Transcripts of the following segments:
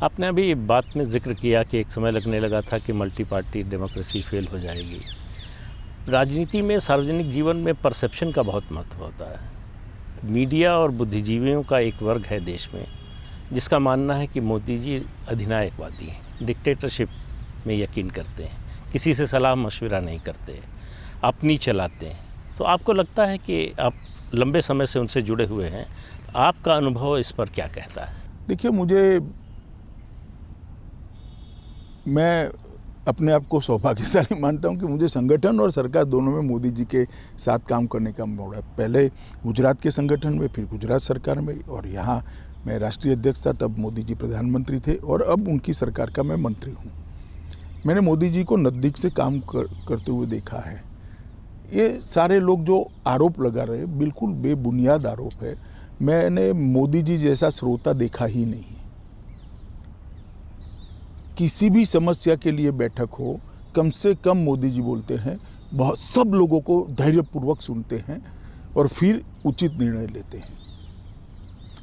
आपने अभी बात में ज़िक्र किया कि एक समय लगने लगा था कि मल्टी पार्टी डेमोक्रेसी फेल हो जाएगी। राजनीति में, सार्वजनिक जीवन में परसेप्शन का बहुत महत्व होता है। मीडिया और बुद्धिजीवियों का एक वर्ग है देश में जिसका मानना है कि मोदी जी अधिनायकवादी हैं, डिक्टेटरशिप में यकीन करते हैं, किसी से सलाह मशविरा नहीं करते, अपनी चलाते हैं। तो आपको लगता है कि आप लंबे समय से उनसे जुड़े हुए हैं, आपका अनुभव इस पर क्या कहता है? देखिए, मैं अपने आप को सौभाग्यशाली मानता हूं कि मुझे संगठन और सरकार दोनों में मोदी जी के साथ काम करने का मौका है। पहले गुजरात के संगठन में, फिर गुजरात सरकार में, और यहाँ मैं राष्ट्रीय अध्यक्ष था, तब मोदी जी प्रधानमंत्री थे, और अब उनकी सरकार का मैं मंत्री हूँ। मैंने मोदी जी को नज़दीक से काम करते हुए देखा है। ये सारे लोग जो आरोप लगा रहे हैं, बिल्कुल बेबुनियाद आरोप है। मैंने मोदी जी जैसा श्रोता देखा ही नहीं। किसी भी समस्या के लिए बैठक हो, कम से कम मोदी जी बोलते हैं, बहुत सब लोगों को धैर्यपूर्वक सुनते हैं और फिर उचित निर्णय लेते हैं।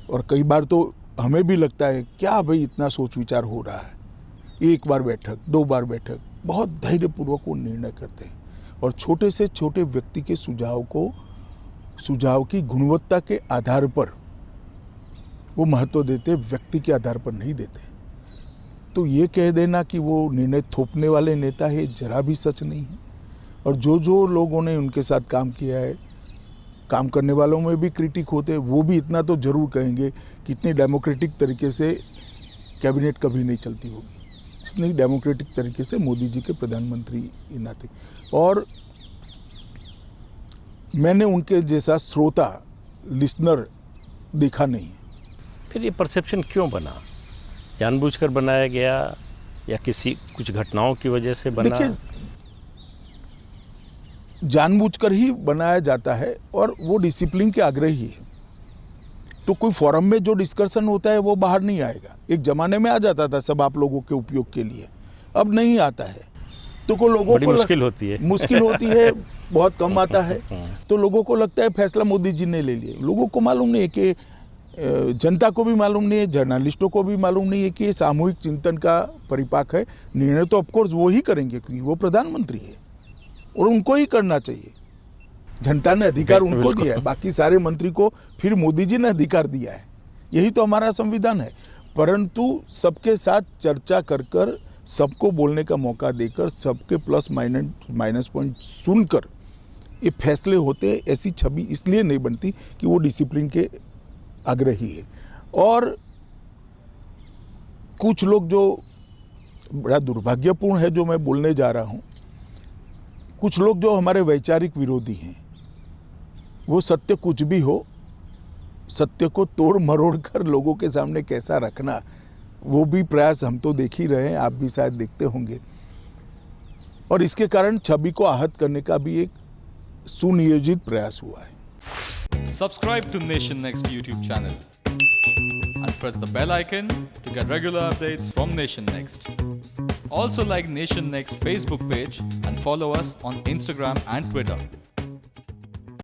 और कई बार तो हमें भी लगता है क्या भाई इतना सोच विचार हो रहा है। एक बार बैठक, 2 बार बैठक, बहुत धैर्यपूर्वक वो निर्णय करते हैं और छोटे से छोटे व्यक्ति के सुझाव की गुणवत्ता के आधार पर वो महत्व देते, व्यक्ति के आधार पर नहीं देते। तो ये कह देना कि वो निर्णय थोपने वाले नेता है, जरा भी सच नहीं है। और जो लोगों ने उनके साथ काम किया है, काम करने वालों में भी क्रिटिक होते हैं, वो भी इतना तो जरूर कहेंगे कि इतने डेमोक्रेटिक तरीके से कैबिनेट कभी नहीं चलती होगी, इतनी डेमोक्रेटिक तरीके से मोदी जी के प्रधानमंत्री नाते। और मैंने उनके जैसा श्रोता, लिसनर देखा नहीं। फिर ये परसेप्शन क्यों बना? जानबूझकर बनाया गया या कुछ घटनाओं की वजह से बना? देखिए, जानबूझकर ही बनाया जाता है और वो डिसिप्लिन के आग्रही है। तो कोई फोरम में जो डिस्कशन होता है वो बाहर नहीं आएगा। एक जमाने में आ जाता था सब आप लोगों के उपयोग के लिए, अब नहीं आता है। तो को लोगों बड़ी को मुश्किल होती है बहुत कम आता है। तो लोगों को लगता है फैसला मोदी जी ने ले लिया। लोगों को मालूम नहीं है कि, जनता को भी मालूम नहीं है, जर्नलिस्टों को भी मालूम नहीं है कि ये सामूहिक चिंतन का परिपाक है। निर्णय तो ऑफकोर्स वो ही करेंगे क्योंकि वो प्रधानमंत्री है और उनको ही करना चाहिए। जनता ने अधिकार उनको दिया है, बाकी सारे मंत्री को फिर मोदी जी ने अधिकार दिया है। यही तो हमारा संविधान है। परंतु सबके साथ चर्चा कर सबको बोलने का मौका देकर, सबके प्लस माइनस पॉइंट सुनकर ये फैसले होते। ऐसी छवि इसलिए नहीं बनती कि वो डिसिप्लिन के आग्रही है। और कुछ लोग, जो बड़ा दुर्भाग्यपूर्ण है जो मैं बोलने जा रहा हूँ, कुछ लोग जो हमारे वैचारिक विरोधी हैं, वो सत्य कुछ भी हो, सत्य को तोड़ मरोड़ कर लोगों के सामने कैसा रखना, वो भी प्रयास हम तो देख ही रहे हैं, आप भी शायद देखते होंगे। और इसके कारण छवि को आहत करने का भी एक सुनियोजित प्रयास हुआ है। Subscribe to Nation Next YouTube channel and press the bell icon to get regular updates from Nation Next. Also like Nation Next Facebook page and follow us on Instagram and Twitter.